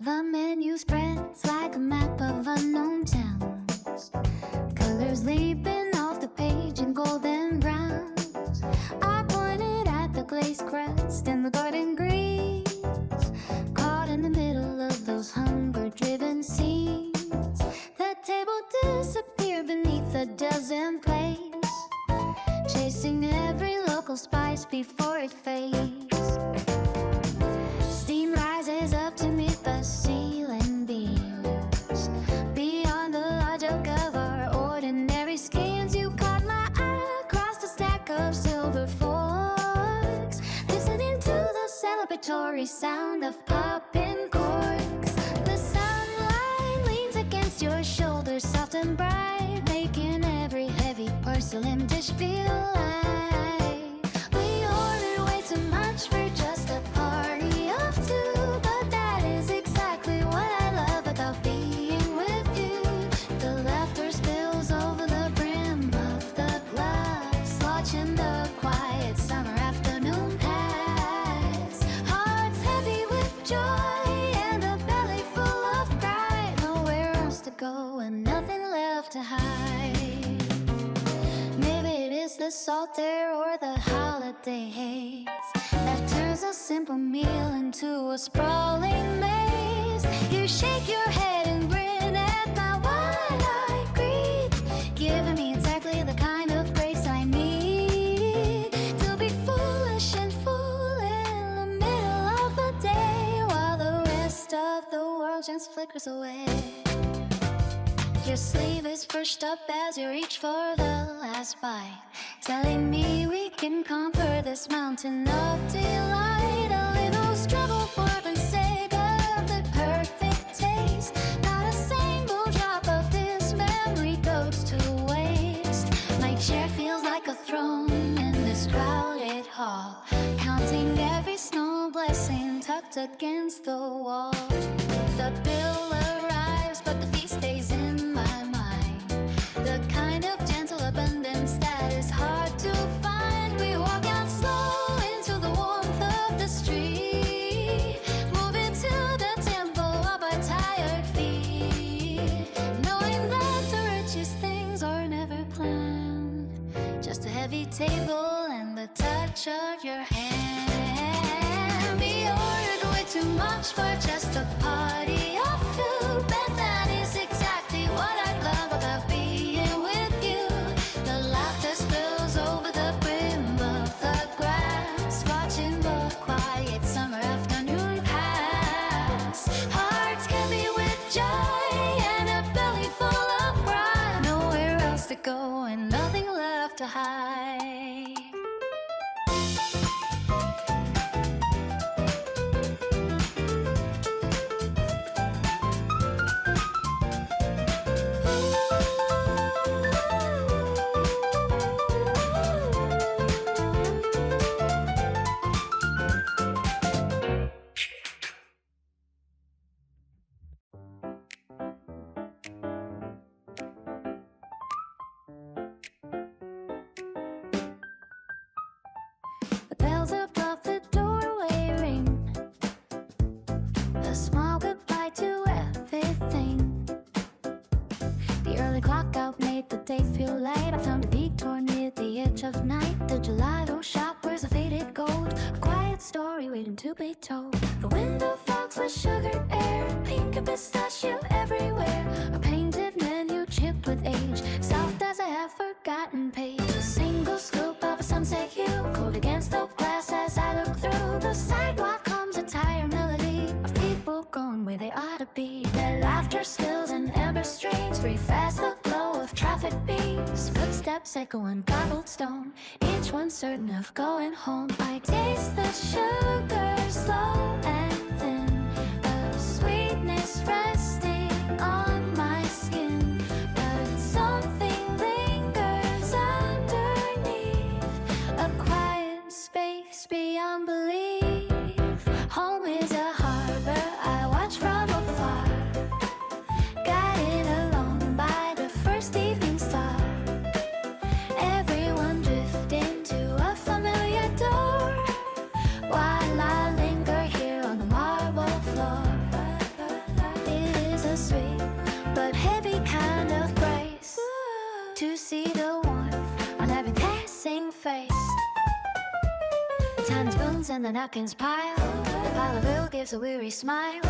The menu spreads like a map of unknown towns. Colors leaping off the page in golden browns. I pointed at the glazed crust and the garden greens, caught in the middle of those hunger-driven scenes. The table disappeared beneath a dozen plates, chasing every local spice before it fades. Steam rises up to meet the ceiling beams. Beyond the logic of our ordinary schemes, you caught my eye across the stack of silver forks, listening to the celebratory sound of popping corks. The sunlight leans against your shoulders, soft and bright, making every heavy porcelain dish feel light. We ordered way too much for just a party of two, but that is exactly what I love about being with you. The laughter spills over the brim of the glass, watching the quiet summer afternoon pass. Hearts heavy with joy and a belly full of pride, nowhere else to go and nothing left to hide. Maybe it is the salt air or the holiday haze that turns a simple meal into a sprawling maze. You shake your head and grin at my wide-eyed greed, giving me exactly the kind of grace I need to be foolish and full in the middle of the day, while the rest of the world just flickers away. Your sleeve is pushed up as you reach for the last bite, telling me we can conquer this mountain of delight. A little struggle for the sake of the perfect taste. Not a single drop of this memory goes to waste. My chair feels like a throne in this crowded hall, counting every snow blessing tucked against the wall. The bill arrives, but the feast stays in my mind, the kind of gentle abundance that is hard to find. We walk out slow into the warmth of the street, moving to the tempo of our tired feet, knowing that the richest things are never planned, just a heavy table and the touch of your hand. We ordered way too much for just a party of food, but that is exactly what I love about being with you. The laughter spills over the brim of the glass, watching the quiet summer afternoon pass. Hearts heavy with joy and a belly full of pride, nowhere else to go and nothing left to hide. The bells above the doorway ring, a small goodbye to everything. The early clock out made the day feel light. I found a detour near the edge of night. The gelato shop wears a faded gold, a quiet story waiting to be told. The window fogs with sugar air, pink and pistachio everywhere. A painted menu chipped with age, soft as a half-forgotten page. A single scoop of a sunset hue, cold against the glass as I look through. The sidewalk hums a tired melody of people going where they ought to be. Their laughter spills in amber streams, breathe fast the glow of traffic beams. Footsteps echoing cobbled stone, each one certain of going home. I taste the sugar slow and thin, a sweetness resting on my skin, but something lingers underneath, a quiet space beyond belief. Home is a harbor I watch from afar, guided along by the first evening star. Everyone drifting to a familiar door, while I linger here on the margin. see the warmth on every passing face. Tiny spoons and the napkins pile. The pile of blue gives a weary smile.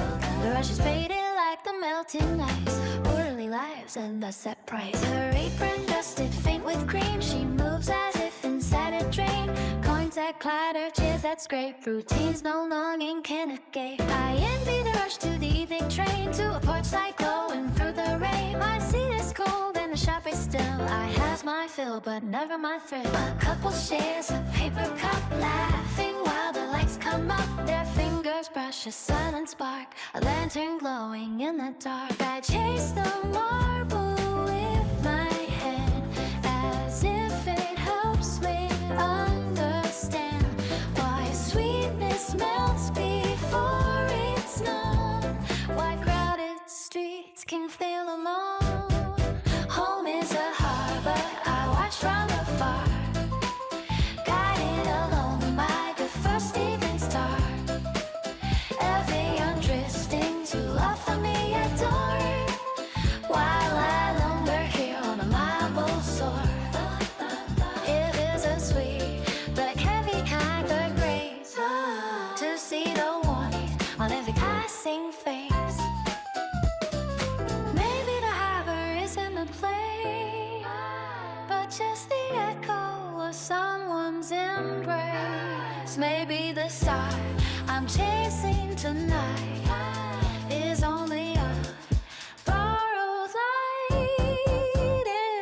The rush is faded like the melting ice. Orderly lives and a set price. Her apron dusted faint with cream. She moves as if inside a dream. Coins that clatter, chairs that scrape. Routines no longing can escape. I envy the rush to the evening train. To a porch light glowing through the rain. My seat is cold and the shop is still. I has my fill but never my thrill. A couple shares a paper cup, laughing while the lights come up. Their fingers brush a silent spark. A lantern glowing in the dark. I chase the marble with my head, as if it helps me understand why sweetness melts before it's known. Why crowded streets can feel alone. Home is a harbor I watch from afar, guided alone by the first evening star. Every young drifting to a familiar door, while I linger here on a marble shore. It is a sweet but heavy kind of grace to see the warmth on every passing face. Maybe the harbor isn't a place, but just the echo of someone's embrace. Maybe the star I'm chasing tonight is only a borrowed light.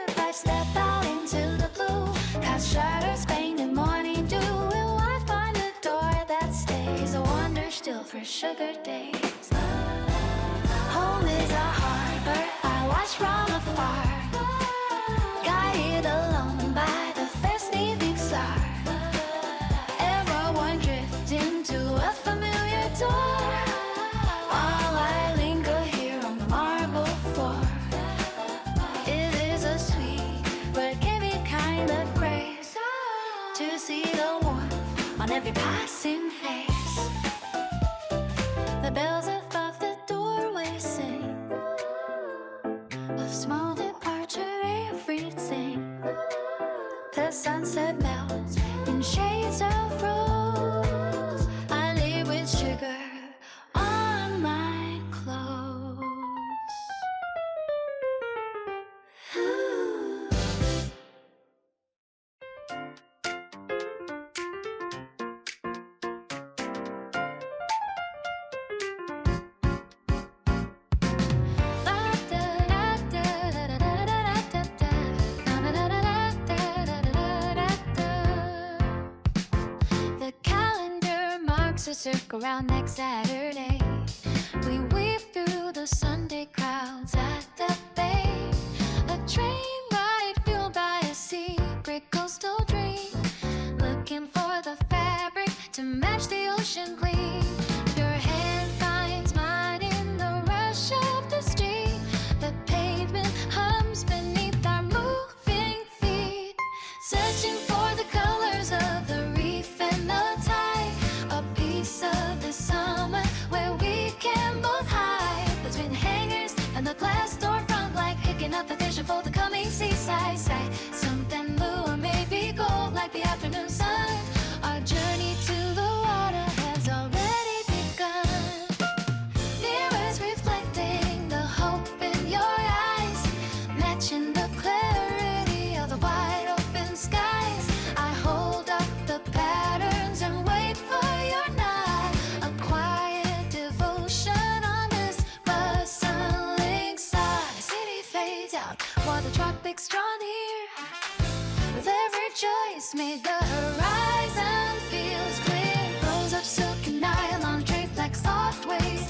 If I step out into the blue, past shutters, painted morning dew, will I find a door that stays a wonder still for sugar days? Home is a harbor I watch from afar, guided alone by the first evening star. Everyone drifting to a familiar door, while I linger here on the marble floor. It is a sweet but heavy kind of grace to see the warmth on every passing face. The bells above the doorway sing of small departure everything. The sunset melts in shades of rose. I live with sugar on my clothes. The calendar marks a circle around next Saturday. We weave through the Sunday crowds at the bay. A train ride fueled by a secret coastal dream, looking for the fabric to match the ocean gleam. Your hand finds mine in the rush of the street. The pavement hums beneath our moving feet, searching for the colors of the reef and the tide. A piece of the summer where we can both hide between hangers and the glass storefront, like picking up the vision for the coming seaside sight. Something blue or maybe gold, like the afternoon sun. Our journey to the water has already begun. Mirrors reflecting the hope in your eyes, matching the clarity of the wide open skies. I hold up the patterns and wait for your nod. A quiet devotion on this bustling side. The city fades out while the tropics draw near. With every choice made, the horizon feels clear. Rolls of silk and nylon draped like soft waves.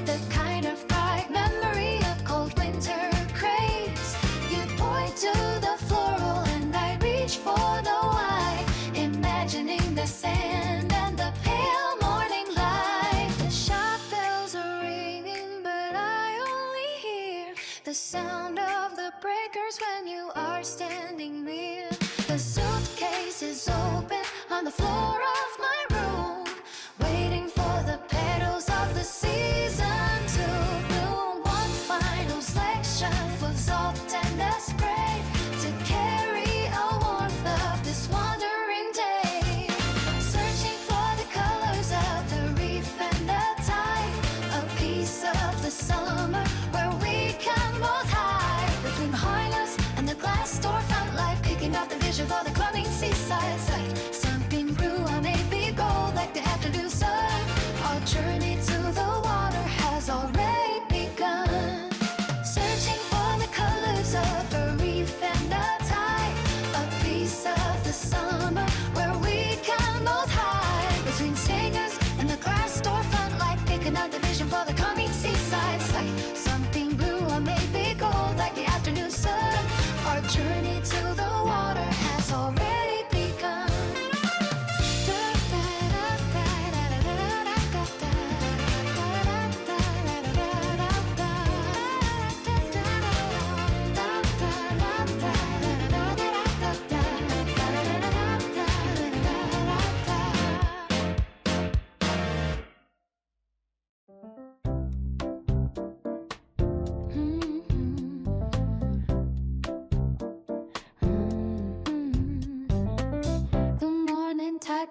The kind of bright memory of cold winter craves. You point to the floral and I reach for the white, imagining the sand and the pale morning light. The shop bells are ringing, but I only hear the sound of the breakers when you are standing near. The suitcase is open on the floor of my room, waiting for the petals of the season to bloom. One final selection for soft and spray to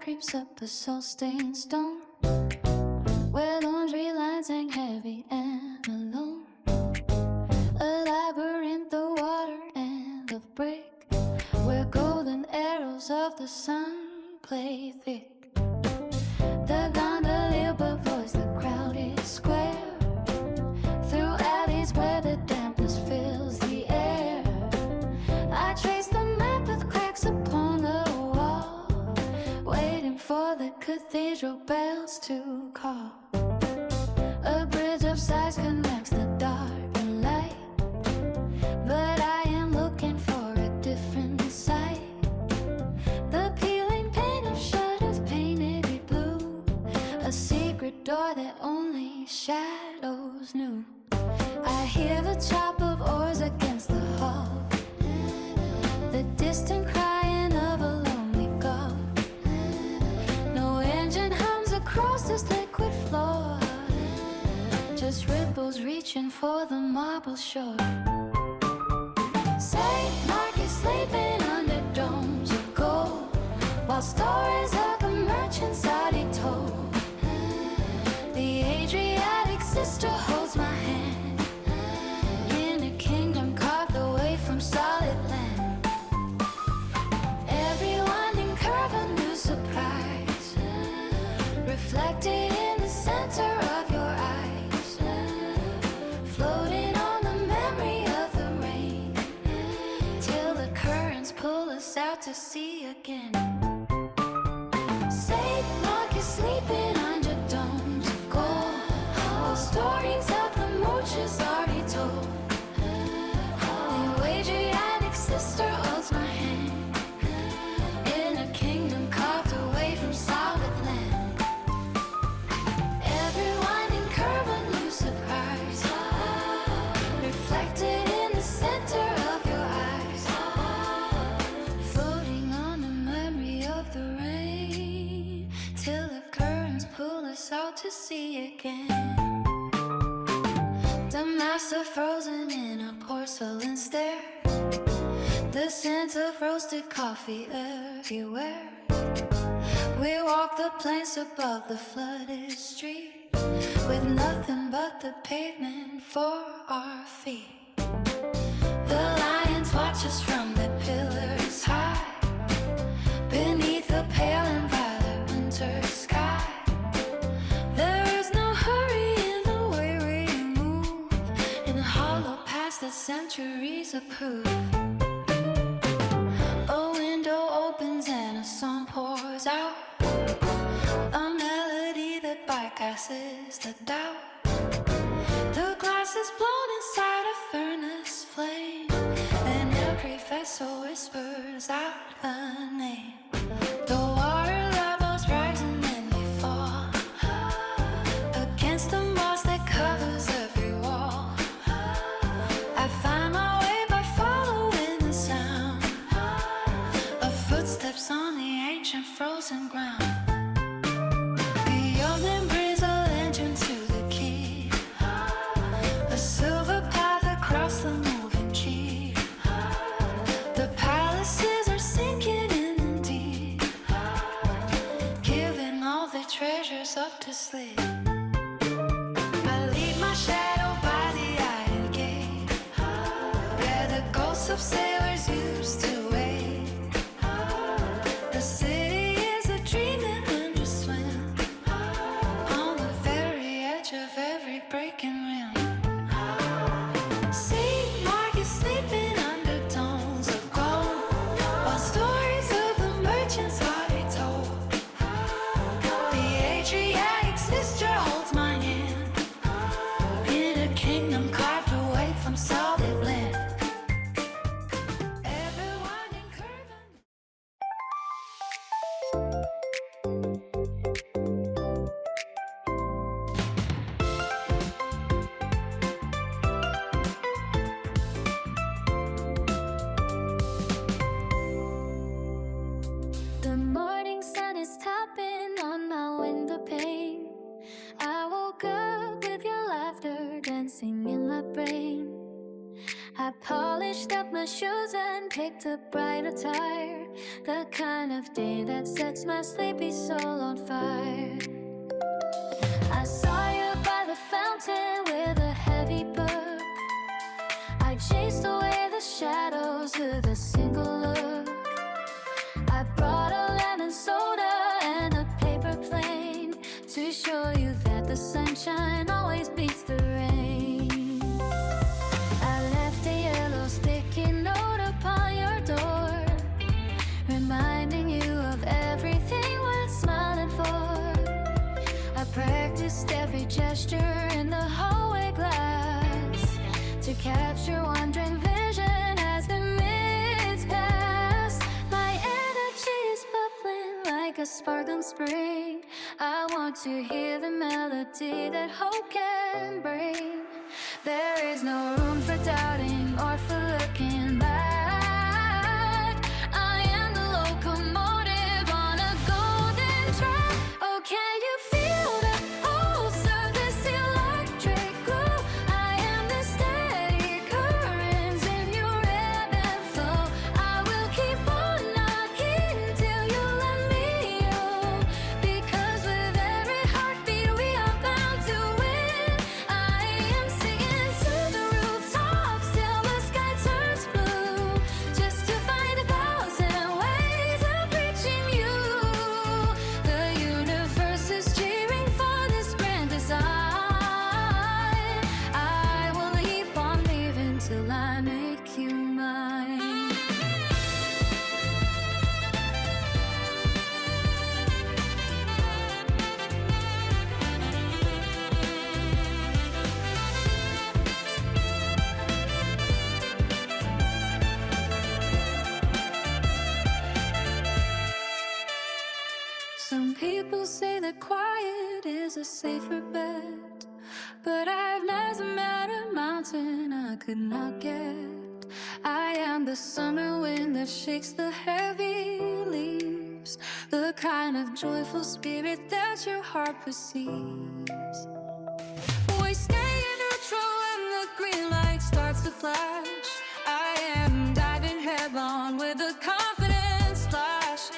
creeps up a soul-stained stone, where laundry lines hang heavy and alone. A labyrinth of water and of brick, where golden arrows of the sun play thick. The gondolier voice the crowded square, through alleys where the dampness fills the air. I trace the map with cracks upon the wall, waiting for the cathedral bells to call. A bridge of sighs connects the dark and light, but I am looking for a different sight. The peeling paint of shutters painted it blue, a secret door that only shadows knew. I hear the chop of oars against the hull, the distant crying of a lonely gull. No engine hums across this liquid floor, just ripples reaching for the marble shore. Saint Mark is sleeping under domes of gold, while stories of the merchants already told. The Adriatic sister holds my hand, in a kingdom carved away from solid land. Every winding curve a new surprise, reflected in the center of your eyes, floating on the memory of the rain, till the currents pull us out to sea again. Saint Mark is sleeping under domes of gold, while stories of the mooches already told. The Adriatic sister holds my hand, in a kingdom carved away from solid land. Every winding curve a new surprise, reflected in the center of your eyes, floating on the memory of the rain, till the currents pull us out to sea again. The master frozen in a porcelain stare, the scent of roasted coffee everywhere. We walk the plains above the flooded street, with nothing but the pavement for our feet. The lions watch us from the pillars high, beneath the pale and violet winter sky. There is no hurry in the way we move, in a hollow past that centuries approve. A window opens and a song pours out, a melody that bypasses the doubt. The glass is blown inside a furnace flame, and every vessel whispers out a name. The water levels rise and then they fall, against the moss that covers every wall. I find my way by following the sound of footsteps on the ancient frozen ground. Beyond them brings a lantern to the key, a silver path across the moving cheek. The palaces are sinking in the deep, giving all the treasures up to sleep. I leave my shadow by the iron gate, where the ghosts of sailors used to wait. The city is a dream that learned to swim, on the very edge of every breaking rim. Saint Mark is sleeping under domes of gold, while stories of the merchants already told. The Adriatic sister shoes and picked a bright attire, the kind of day that sets my sleepy soul on fire. I saw you by the fountain with a heavy book. I chased away the shadows with a single look. I brought a lemon soda and a paper plane to show you that the sunshine always beats the rain. I left a yellow sticky note upon your door, reminding you of everything worth smiling for. I practiced every gesture in the hallway glass to capture wandering vision as the minutes pass. My energy is bubbling like a sparkling spring. I want to hear the melody that hope can bring. There is no room for doubting or for looking back. I am the locomotive on a golden track. Oh, can you feel the pulse of this electric glow? I am the steady currents in your ebb and flow. I will keep on knocking till you let me know, because with every heartbeat we are bound to win. I am singing to the rooftops till the sky turns blue, just to find 1,000 ways of reaching you. The universe is cheering for this grand design. I will keep on leaving till I make you mine. Some people say that quiet is a safer bet, but I've never met a mountain I could not get. I am the summer wind that shakes the heavy leaves, the kind of joyful spirit that your heart perceives. We stay in neutral when the green light starts to flash. I am diving headlong with a confident splash.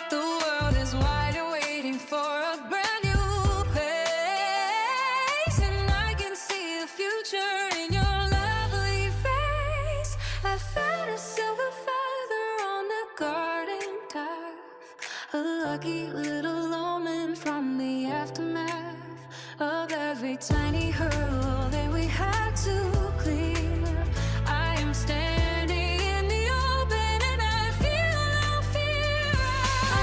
The world is wide and waiting for a brand new place, and I can see the future in your lovely face. I found a silver feather on the garden path, a lucky little omen from the aftermath of every tiny hurdle that we had to clear. I am standing in the open and I feel no fear.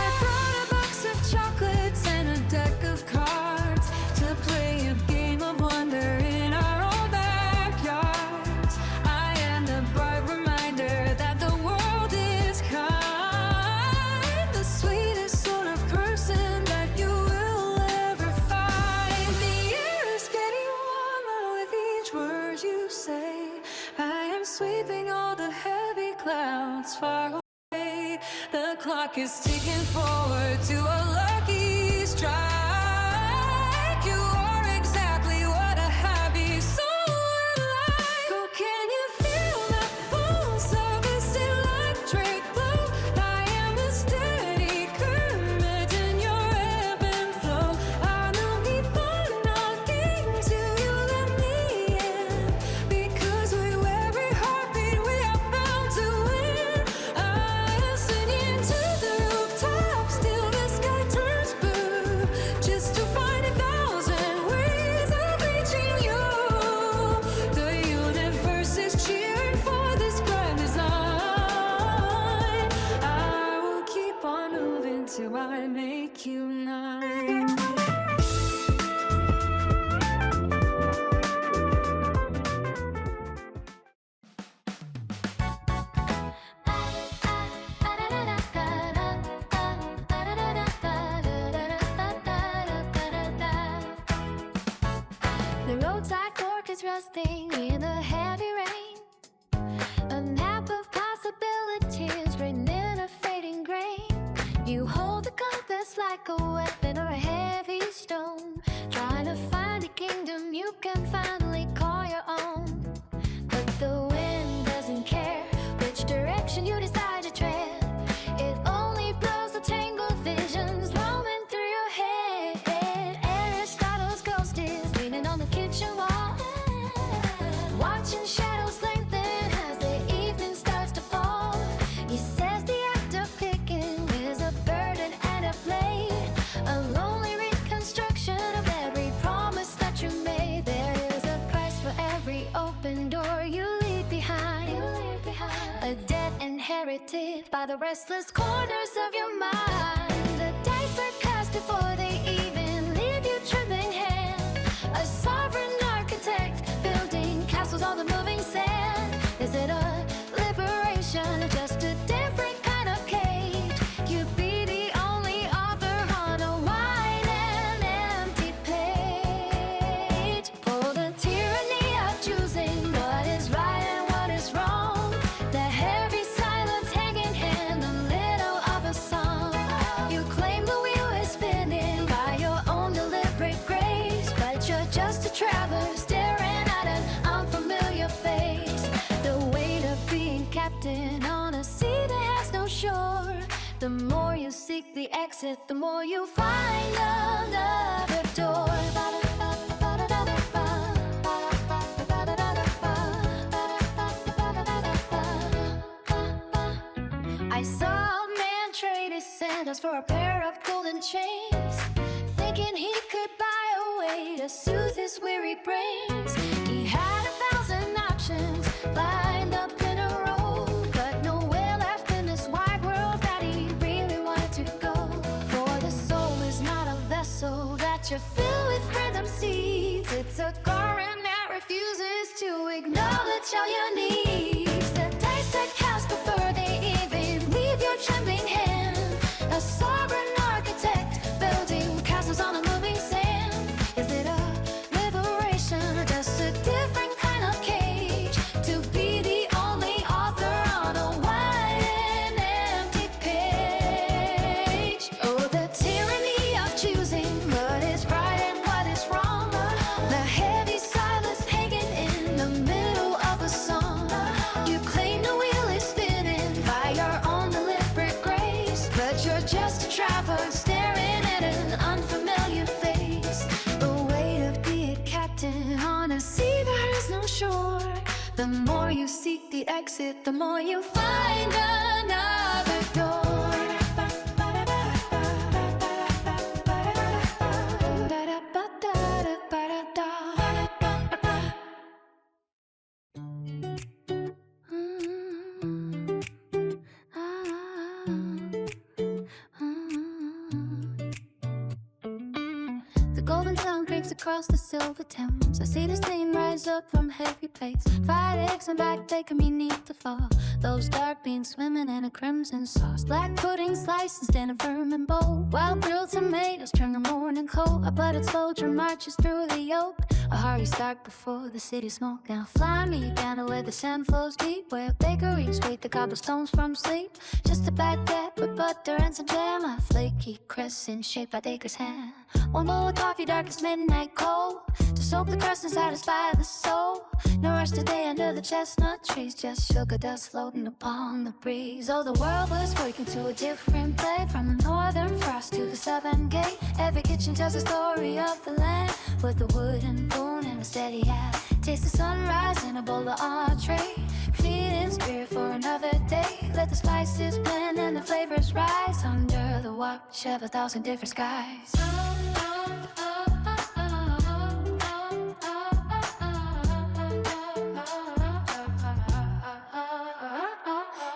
I brought a box of chocolates and a deck of cards to play a game of wonder in our own backyards. I am the bright reminder that the world is kind, the sweetest sort of person that you will ever find. The air is getting warmer with each word you say. I am sweeping all the heavy clouds far away. The clock is ticking forward to a lucky strike. You are exactly what a happy soul would like. Oh, can you feel the pulse of this electric glow? I am the steady current in your ebb and flow. I will keep on knocking till you let me in, because with every heartbeat we are bound to win. I am singing to the rooftops till the sky turns blue, just to find 1,000 ways of reaching you. The universe is cheering for this grand design. I will keep on moving till I make you mine. The roadside fork is rusting in the heavy rain, a map of possibilities written in a fading grain. You hold the compass like a weapon or a heavy stone, trying to find a kingdom you can finally call your own. But the wind doesn't care which direction you decide to tread. It only blows the tangled visions roaming through your head. Aristotle's ghost is leaning on the kitchen wall, watching shadows lengthen as the evening starts to fall. He says the act of picking is a burden and a play, a lonely reconstruction of every promise that you made. There is a price for every open door you leave behind, a debt inherited by the restless corners of your mind. The dice are cast before they even leave you trembling hand. A sovereign architect building castles on the moving sand. Is it a liberation or just a different kind of cage? You'd be the only author on a wide and empty page. For the tyranny of choosing what is right and what is wrong, the heavy silence hanging in the middle of a song. You claim the wheel is spinning by your own deliberate grace, but you're just a traveler staring at an unfamiliar face. The weight of being captain on a sea that has no shore. The more you seek the exit, the more you find another door. I saw a man trade his sandals for a pair of golden chains, thinking he could buy a way to soothe his weary brains. He had 1,000 options lined up in a row, but nowhere left in this wide world that he really wanted to go. For the soul is not a vessel that you fill with random seeds. It's a current that refuses to acknowledge all your needs. The dice are cast before they even leave your trembling hand. A sovereign architect building castles on a moving sand. Is it a liberation or just a different kind of cage? To be the only author on a wide and empty page. Oh, the tyranny of choosing what is right and what is wrong. The heavy silence hanging in the middle of a song. You claim the wheel is spinning by your own deliberate grace, but you're just a traveler staring at an unfamiliar face. The weight of being captain on a sea that has no shore. The more you seek the exit, the more you find another door. The golden sun creeps across the silver Thames. I see the steam rise up from heavy plates. Fried eggs and back bacon beneath the fall. Those dark beans swimming in a crimson sauce. Black pudding slices in a vermin bowl. Wild grilled tomatoes turn the morning cold. A buttered soldier marches through the yoke. A hearty start before the city smoke. Now fly me down to where the sand flows deep, where bakeries wait the cobblestones from sleep. Just a baguette with butter and some jam. A flaky crescent shaped by Baker's hand. One bowl of coffee dark as midnight cold, to soak the crust and satisfy the soul. No rush today under the chestnut trees, just sugar dust floating upon the breeze. Oh, the world was waking to a different play, from the northern frost to the southern gate. Every kitchen tells a story of the land, with a wooden spoon and a steady hand. Taste the sunrise in a bowl of entree, feeding spirit for another day. Let the spices blend and the flavors rise, under the watch of 1,000 different skies.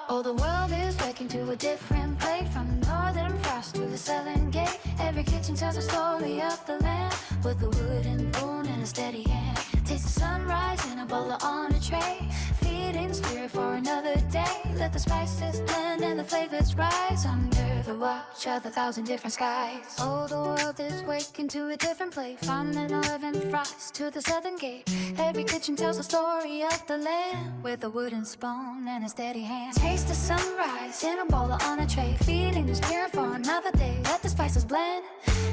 Oh, the world is waking to a different play, from the northern frost to the southern gate. Every kitchen tells a story of the land, with a wooden spoon and a steady hand. Taste the sunrise in a bowl on a tray, feeding spirit for another day. Let the spices blend and the flavors rise, under the watch of 1,000 different skies. Oh, the world is waking to a different play, from the northern frost to the southern gate. Every kitchen tells a story of the land, with a wooden spoon and a steady hand. Taste the sunrise in a bowl on a tray, feeding the spirit for another day. Let the spices blend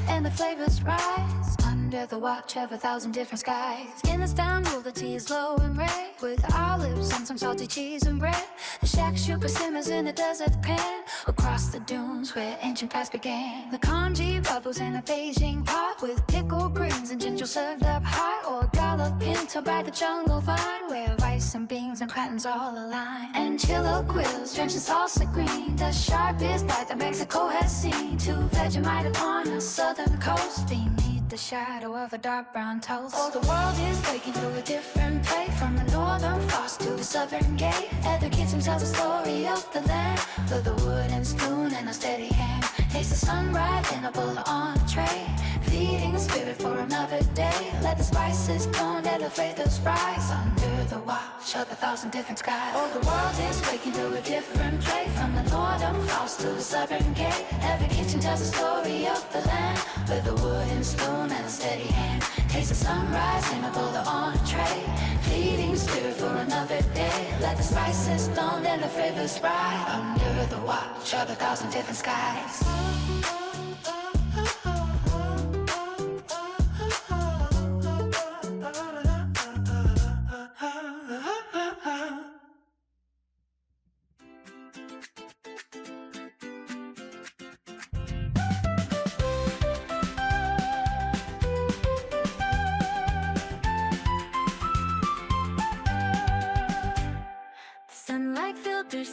and the flavors rise, under under the watch of 1,000 different skies. In Istanbul, the tea is low and red, with olives and some salty cheese and bread. The shakshuka simmers in the desert pan, across the dunes where ancient past began. The congee bubbles in a Beijing pot, with pickled greens and ginger served up hot, or gallop pinto by the jungle vine, where rice and beans and crayons all align. And chiller grills drenched in salsa green, the sharpest bite that Mexico has seen. To Vegemite upon the southern coast, beneath the shadow of a dark brown toast. Oh, the world is waking to a different plate, from the northern frost to the southern gate. Other kitchen tells the story of the land, with a wooden spoon and a steady hand. Taste the sunrise in a bowl on a tray, feeding the spirit for another day. Let the spices burn, elevate the spice under the watch of 1,000 different skies. Oh, the world is waking to a different plate, from the northern frost to the southern gate. Every kitchen tells the story of the land, with a wooden spoon and a steady hand. Taste the sunrise in a bowl on a tray, feeding spirit for another day. Let the spices burn and the flavors bright, under the watch of 1,000 different skies.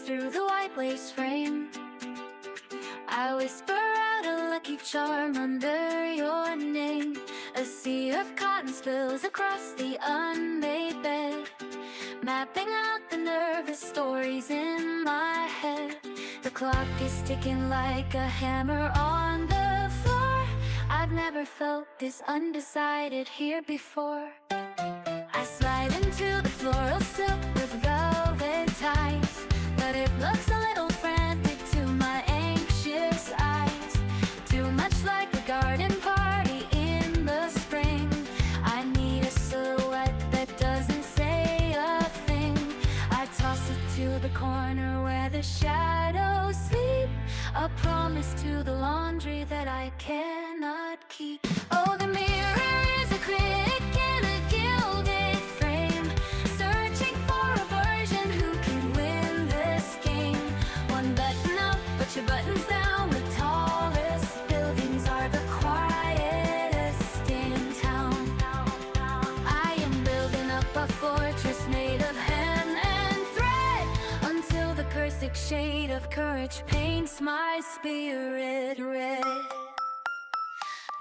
Through the white lace frame, I whisper out a lucky charm under your name. A sea of cotton spills across the unmade bed, mapping out the nervous stories in my head. The clock is ticking like a hammer on the floor. I've never felt this undecided here before. I slide into the floral silk with velvet ties, but it looks a little frantic to my anxious eyes. Too much like a garden party in the spring. I need a silhouette that doesn't say a thing. I toss it to the corner where the shadows sleep, a promise to the laundry that I cannot keep. Oh, the mirror is a critic in a gilded frame, searching for a version who can win this game. One button up, put your buttons down. The tallest buildings are the quietest in town. I am building up a fortress made of hem and thread, until the perfect shade of courage paints my spirit red.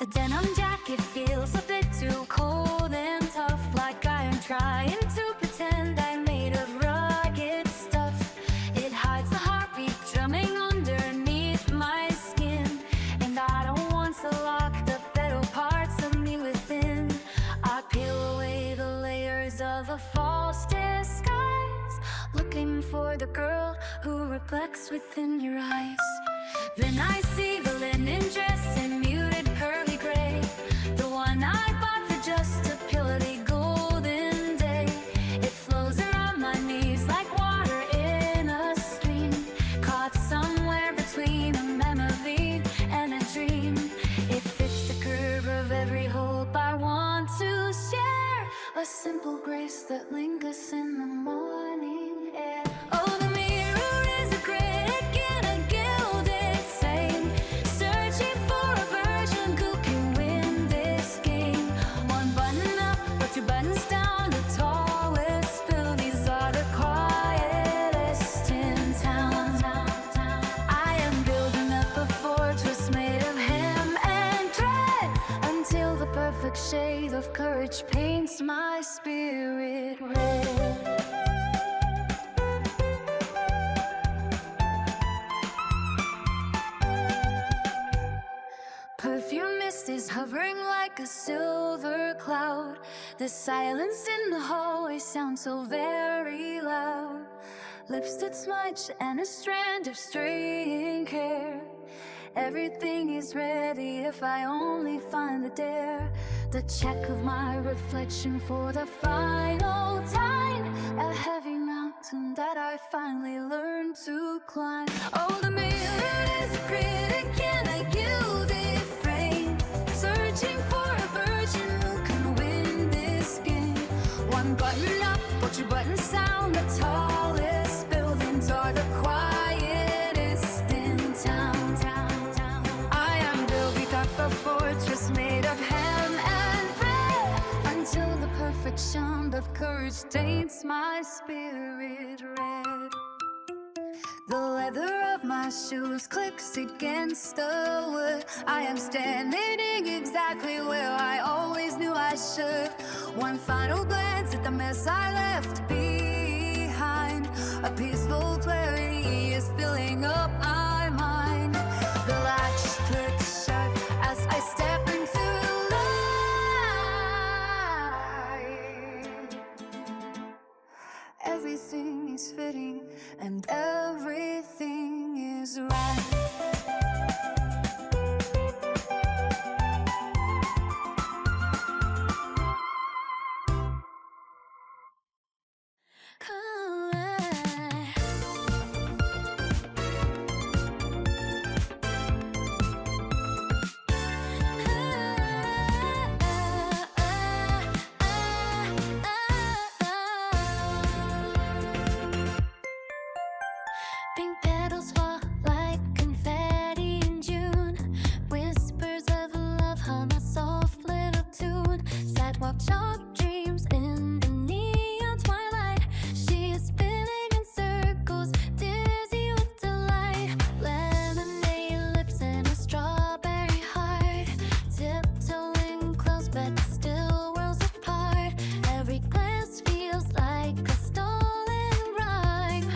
The denim jacket feels a bit too cold and tough, like I am trying to pretend I'm made of rugged stuff. It hides the heartbeat drumming underneath my skin, and I don't want to lock the better parts of me within. I peel away the layers of a false disguise, looking for the girl who reflects within your eyes. Then I see the linen dress in muted pearly gray, the one I bought for just a purely golden day. It flows around my knees like water in a stream, caught somewhere between a memory and a dream. It fits the curve of every hope I want to share, a simple grace that lingers in the morning air. Oh, the mirror is a critic in a gilded frame, searching for a version who can win this game. One button up, put your buttons down. The tallest buildings are the quietest in town. I am building up a fortress made of hem and thread, until the perfect shade of courage paints my spirit red. Perfume mist is hovering like a silver cloud. The silence in the hallway sounds so very loud. Lipstick smudge and a strand of straying hair. Everything is ready if I only find the dare. The check of my reflection for the final time. A heavy mountain that I finally learned to climb. Oh, the mirror is a critic in a gilded frame, searching for a virgin which taints my spirit red. The leather of my shoes clicks against the wood. I am standing exactly where I always knew I should. One final glance at the mess I left behind. A peaceful clarity is filling up my mind. The latch clicks shut as I step into the light. Everything is fitting and everything is right. Pink petals fall like confetti in June. Whispers of love hum a soft little tune. Sidewalk chalk dreams in the neon twilight. She is spinning in circles, dizzy with delight. Lemonade lips and a strawberry heart. Tiptoeing close but still worlds apart. Every glance feels like a stolen rhyme.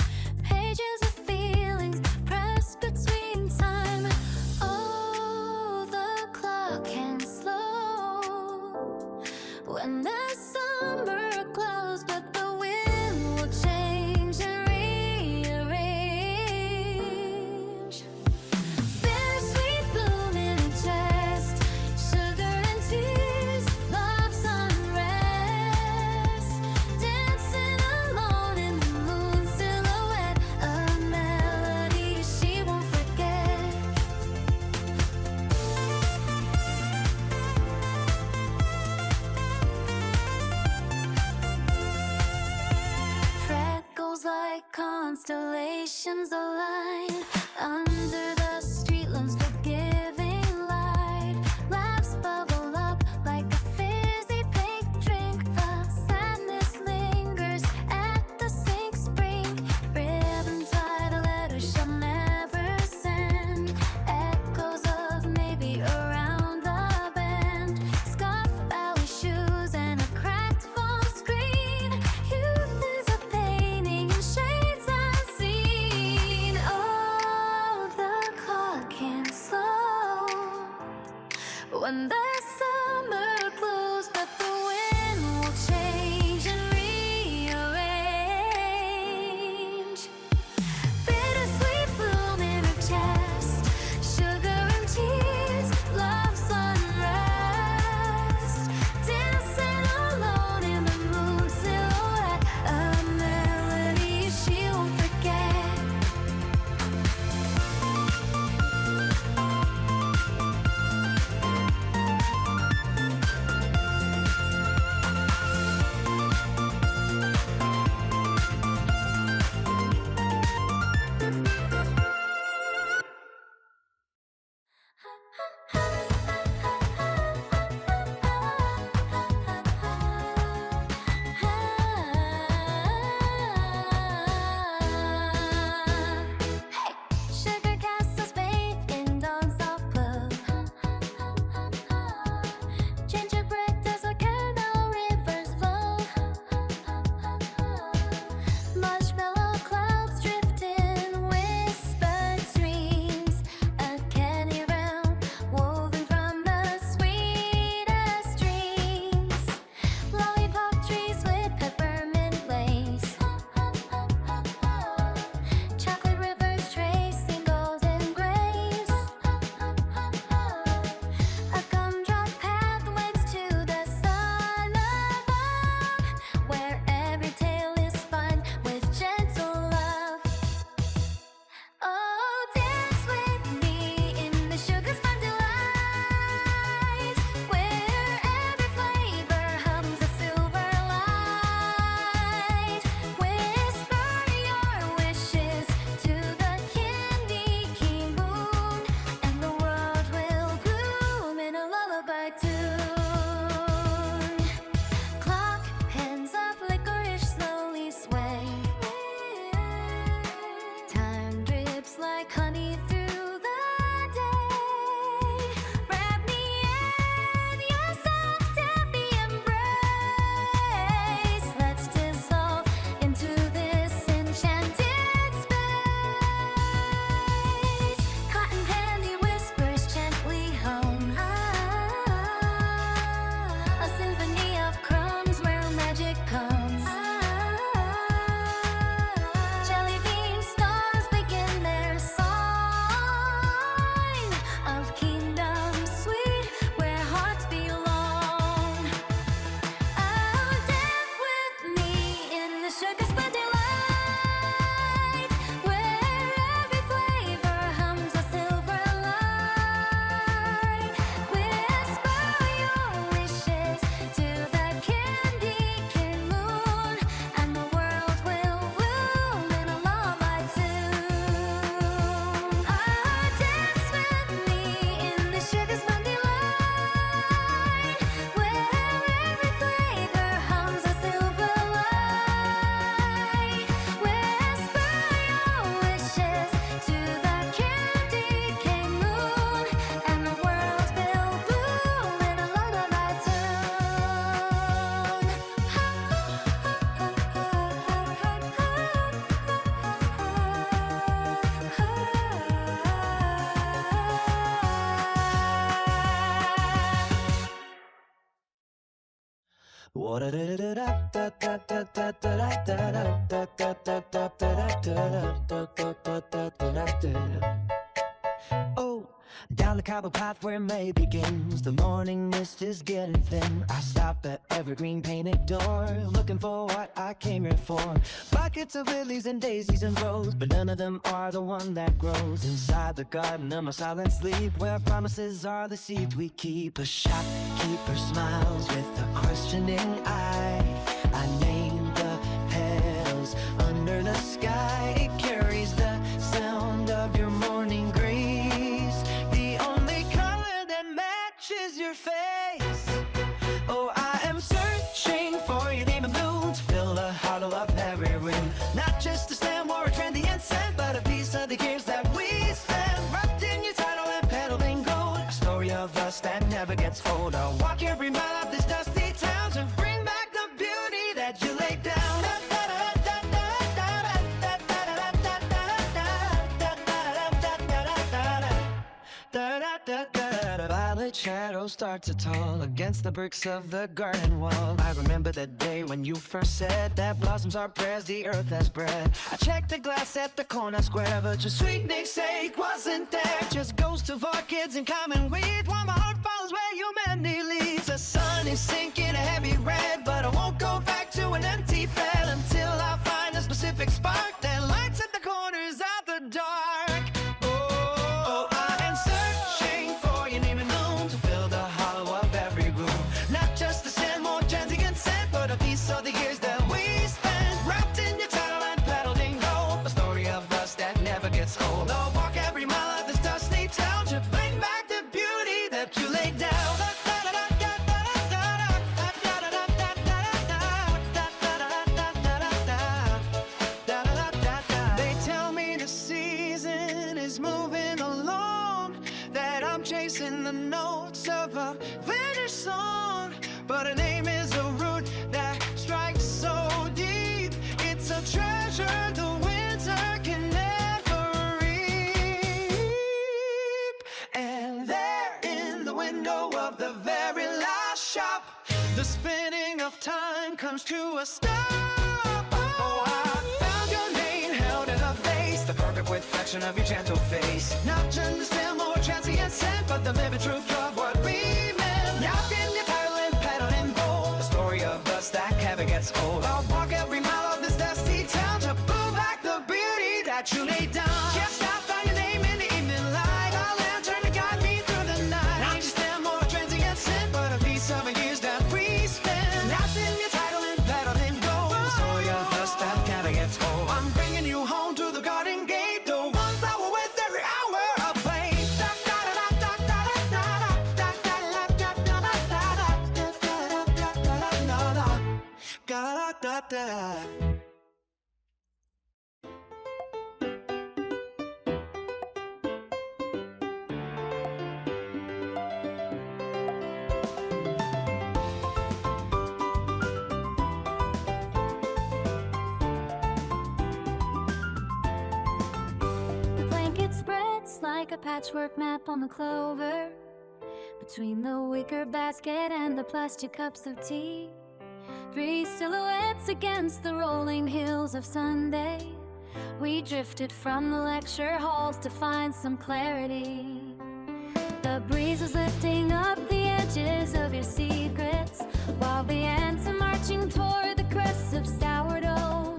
Pages of feelings pressed between time. Oh, the clock can slow when the summer close, but the wind will change and rearrange. Bittersweet bloom in a chest, sugar and tears, love's unrest. Dancing alone in the moon silhouette, a melody she won't forget. Freckles like constellations align under the street lamps, forgiving light. Laughs bubble up like a fizzy pink drink. The sadness lingers at the sink's brink. Ribbon tied, a letter she'll never send. Echoes of maybe around the bend. Scarf, ballet shoes, and a cracked phone screen. Youth is a painting in shades unseen. Oh, the clock can slow when the summer close, but the wind will change and rearrange. Bittersweet bloom in her chest, sugar and tears, love's unrest. Dancing alone in the moon silhouette, a melody she won't forget. Oh, down the cobble path where May begins, the morning mist is getting thin. I stop at every green painted door, looking for what I came here for. Buckets of lilies and daisies and rose, but none of them are the one that grows inside the garden of my silent sleep, where promises are the seeds we keep. A shopkeeper smiles with a questioning eye. I name the petals under the sky. It carries the sound of your morning grace, the only color that matches your face. Oh, I am searching for your name in blue to fill the hollow of every room. Not just a stem or a trendy scent, but a piece of the years that we spent wrapped in your title and petaled in gold. A story of us that never gets old. I'll walk every mile of this dusty town to bring back the beauty that you laid down. Violet shadows start to tall against the bricks of the garden wall. I remember the day when you first said that blossoms are prayers the earth has bred. I checked the glass at the corner square, but your sweet namesake wasn't there. Just ghosts of orchids and common weed, while my heart follows where humanity leads. The sun is sinking a heavy red, but I won't go back to an empty bed until I find a specific spark that lights at the corners of the dark. Oh, I am searching for your name in noon to fill the hollow of every room. Not just a scent, more transient scent, but a piece of the years that we spent wrapped in your title and petaled in gold. A story of us that never gets old. I'll walk every mile of this dusty town to bring back the beauty that you laid down. They tell me the season is moving along, that I'm chasing the notes of a Venetian song, but her name is a root that strikes so deep. It's a treasure the winter can never reap. And there in the window of the very last shop, the spinning of time comes to a stop. Oh, I found your name held in a vase, the perfect reflection of your gentle face. Not just a stem or transient scent, but the living truth of what we meant. Wrapped in your title and petaled in gold, the story of us that never gets old. I'll walk every mile of this dusty town to pull back the beauty that you laid down. Yes, I found your name in the evening light, a lantern to guide me through the night. Not just a stem or transient scent, but a piece of the years that we spent wrapped in your title and petaled in gold, the story of us that never gets old. I'm bringing you home to the garden gate, the ones that were with every hour of play. The blanket spreads like a patchwork map on the clover, between the wicker basket and the plastic cups of tea. Three silhouettes against the rolling hills of Sunday. We drifted from the lecture halls to find some clarity. The breeze was lifting up the edges of your secrets, while the ants are marching toward the crests of sourdough.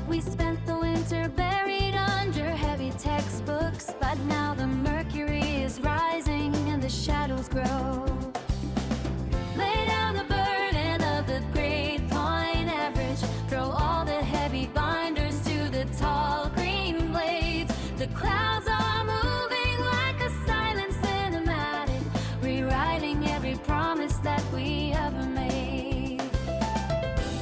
We spent the winter buried under heavy textbooks, but now the mercury is rising and the shadows grow. Lay down the burden of the great point average, throw all the heavy binders to the tall green blades. The clouds are moving like a silent cinematic, rewriting every promise that we ever made.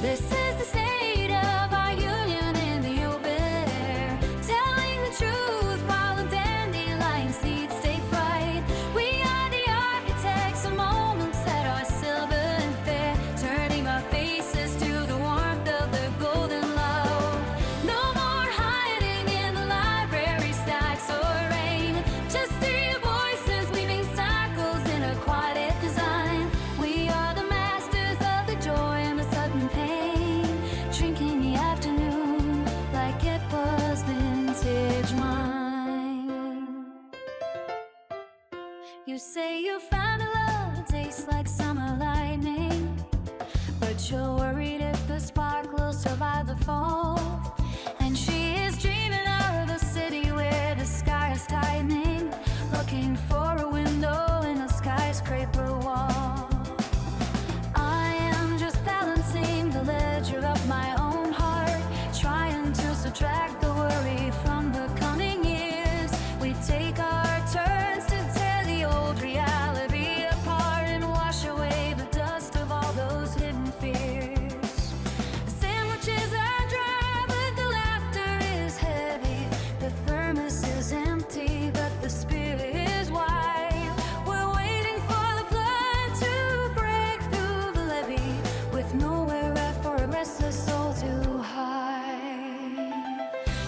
This is the state of our union in the open air, telling the truth while the dandelions You say you found a love tastes like summer lightning, but you're worried if the spark will survive the fall. And she is dreaming of a city where the sky is tightening, looking for a window in a skyscraper wall. I am just balancing the ledger of my own heart, trying to subtract the worry from the coming years. We take our turns to tear the old reality apart and wash away the dust of all those hidden fears. The sandwiches are dry, but the laughter is heavy. The thermos is empty, but the spirit is wide. We're waiting for the flood to break through the levee, with nowhere left for a restless soul to hide.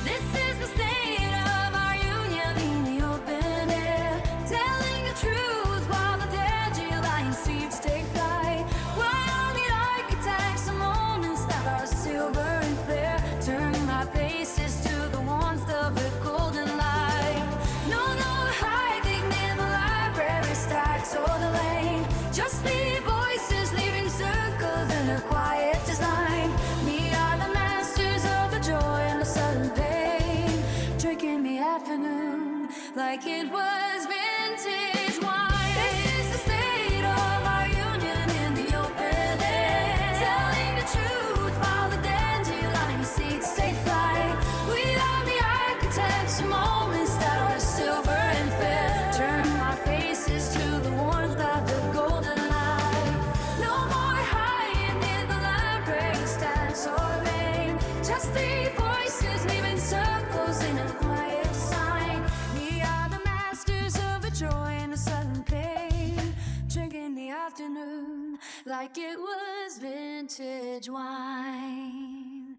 This is the state of our union in the open air, telling the truth while the dandelion seeds take flight. While the architects of moments that are silver and fair, turn our faces to the warmth of the golden light. No, no hiding in the library stacks or the lane, just the voices leaving circles in a quiet design. We are the masters of the joy and the sudden pain, drinking the afternoon like it was vintage wine. This is the state of our union in the open air, telling the truth while the dandelion seeds take flight. We are the architects of moments that are silver and fair, turn our faces to the warmth of the golden light. No more hiding in the library stacks or rain, just the voices leaving circles in a quiet sign. We are the masters of the joy and the sudden pain, drinking the afternoon like it was vintage wine.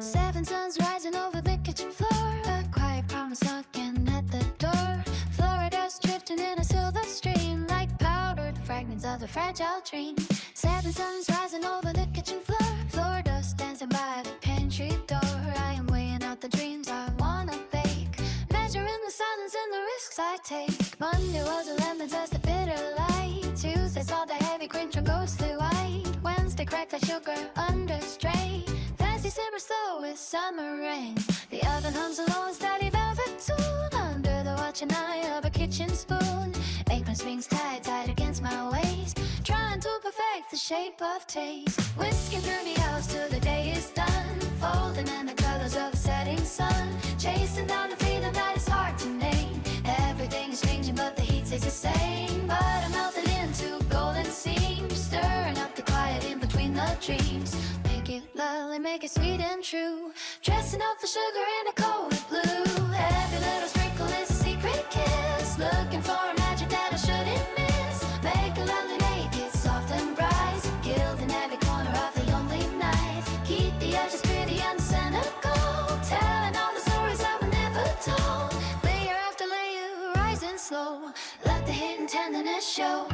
Seven suns rising over the kitchen floor, a quiet promise knocking at the door. Florida's drifting in a silver stream, like powdered fragments of a fragile dream. Seven suns rising over the kitchen floor, Florida's dancing by the pantry door. I am weighing out the dreams I wanna bake, measuring the silence and the risks I take. Monday was a lemon zest, the bitter light. Tuesday saw the heavy cream turn ghostly white. Wednesday cracked like sugar under strain. Thursday simmer slow with summer rain. The oven hums a low and steady velvet tune under the watching eye of a kitchen spoon. Apron swings tight against my waist, trying to perfect the shape of taste. Whisking through the house till the day is done, folding in the colors of the setting sun, chasing down the feeling that is hard to name. Everything is changing but the heat stays the same. But I'm melting into golden seams, stirring up the quiet in between the dreams. Make it lovely, make it sweet and true, dressing up the sugar in a cold blue. Every little sprinkle is a secret kiss, looking for a magic that I shouldn't miss. Make a lovely make it soft and bright, gilding every corner of the lonely night. Keep the edges pretty and cynical, telling all the stories that were never told. Layer after layer, rising slow, let the hidden tenderness show.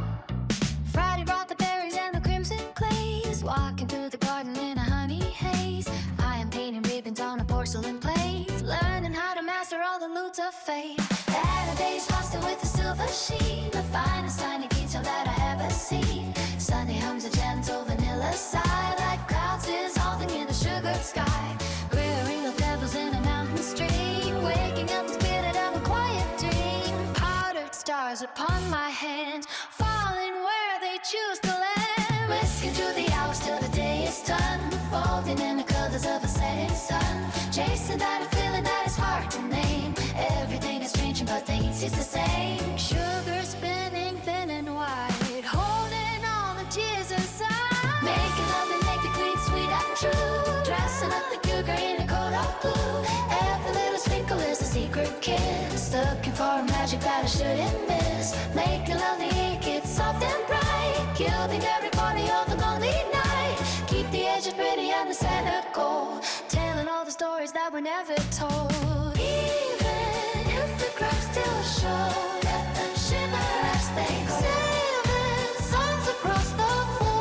Friday brought the berries and the crimson glaze, walking through the garden in a honey haze. I am painting ribbons on a porcelain plate, learning how to master all the loots of fate. Saturday's frosted with a silver sheen, the finest tiny detail that I ever seen. Sunday hums a gentle vanilla sigh, like clouds dissolving in the sugared sky. Rearing of pebbles in a mountain stream, waking up the spirit of a quiet dream. Powdered stars upon my hands, falling where they choose to land. Whisking through the hours till the day is done, folding in the colors of a setting sun, chasing down a feeling that is hard to name. Everything is changing but the heat is the same. Sugar spinning thin and wide, holding all the tears inside. Making love and make the queen sweet and true, dressing up the cougar in a coat of blue. Every little sprinkle is a secret kiss, looking for a magic that I shouldn't miss. Making love make it soft and bright, gilding every corner of the lonely night. Keep the edges pretty and the center gold, telling all the stories that were never told. Even if the cracks still show, let them shimmer as they go. Seven suns across the floor,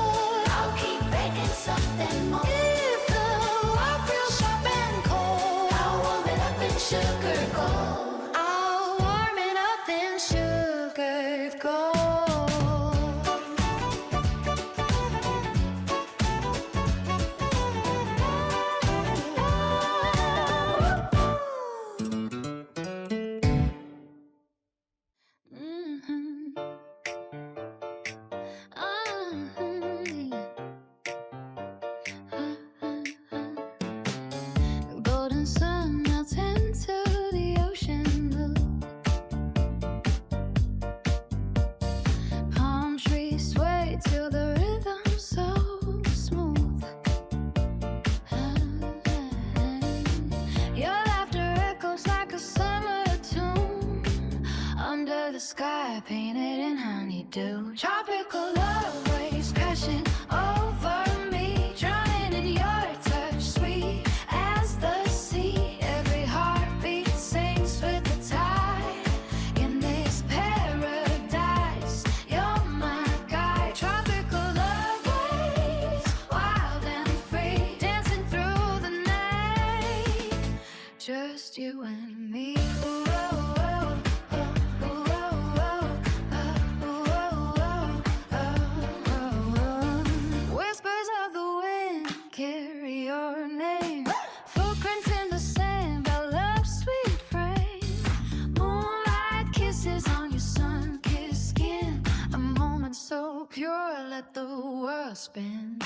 let the world spin.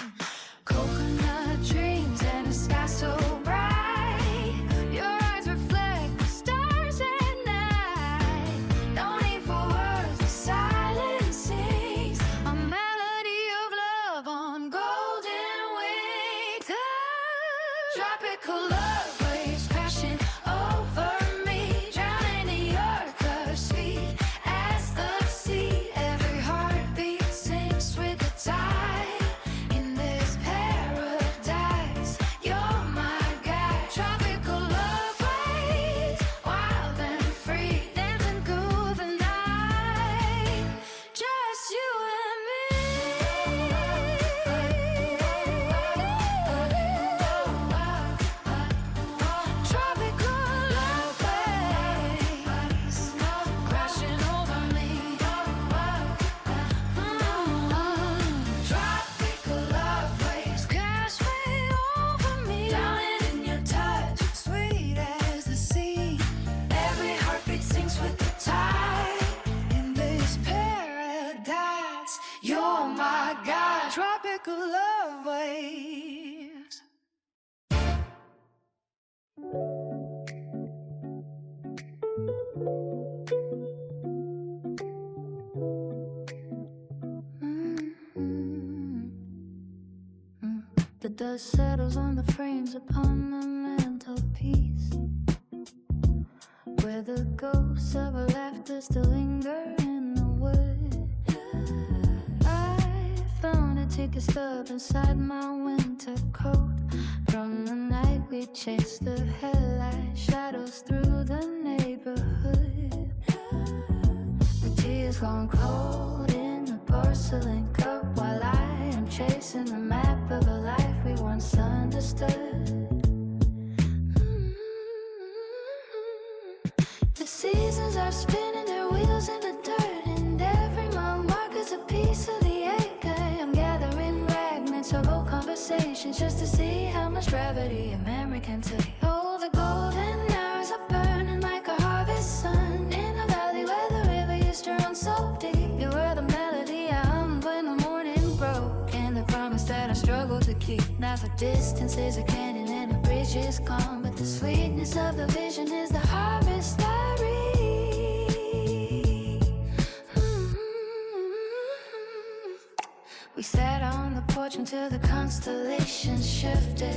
Coconut dreams and a sky so bright. Your eyes reflect the stars at night. No need for words, the silence sings a melody of love on golden wings. Tropical love waves crashing over me, drowning in your curves, sweet as the sea. Every heartbeat sinks with the tide. In this paradise, you're my guide. Tropical love waves, wild and free, dancing through the night. Just you and me. Tropical love waves crashing over me. Tropical love waves crash way over me. Drowning in your touch, sweet as the sea. Every heartbeat sinks with the tide. In this paradise, you're my guide. Tropical love waves. The dust settles on the frames upon the mantelpiece, where the ghosts of our laughter still linger in the wood. I found a ticket stub inside my winter coat. From the night we chased the headlight shadows through the neighborhood. The tears gone cold in a porcelain cup, while I am chasing the map of a life we once understood. The seasons are spinning their wheels in the dirt, and every mile mark is a piece of the ache. I am gathering fragments of old conversations just to see how much gravity a memory can take. Oh, the golden hours are burning like a harvest sun in a valley where the river used to run so deep. You were the melody I hummed when the morning broke, and the promise that I struggled to keep. Now the distance is a canyon and the bridge is gone, but the sweetness of the vision is the harvest I reap. We sat on the porch until the constellations shifted,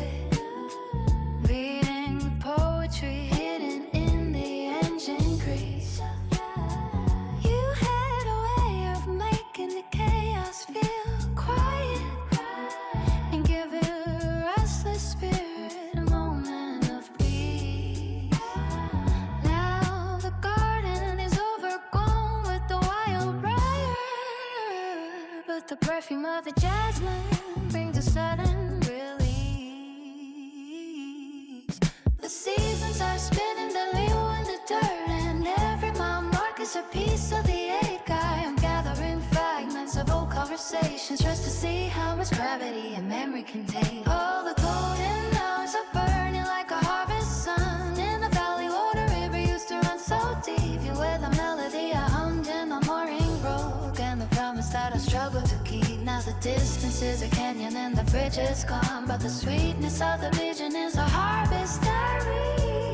reading the poetry hidden in the engine grease. You had a way of making the chaos feel quiet and giving a restless spirit a moment of peace. Now the garden is overgrown with the wild briar, but the perfume of the jasmine brings a sudden release. The seasons are spinning the wheel in the dirt, and every mile mark is a piece of the ache. I am gathering fragments of old conversations just to see how much gravity a memory can take. All the golden hours are burning like a harvest sun in the valley where the river used to run so deep. You were the melody I hummed in the morning broke, and the promise that I struggled to keep. Now the distance is a canyon and the bridge is gone, but the sweetness of the vision is a harvest I reap.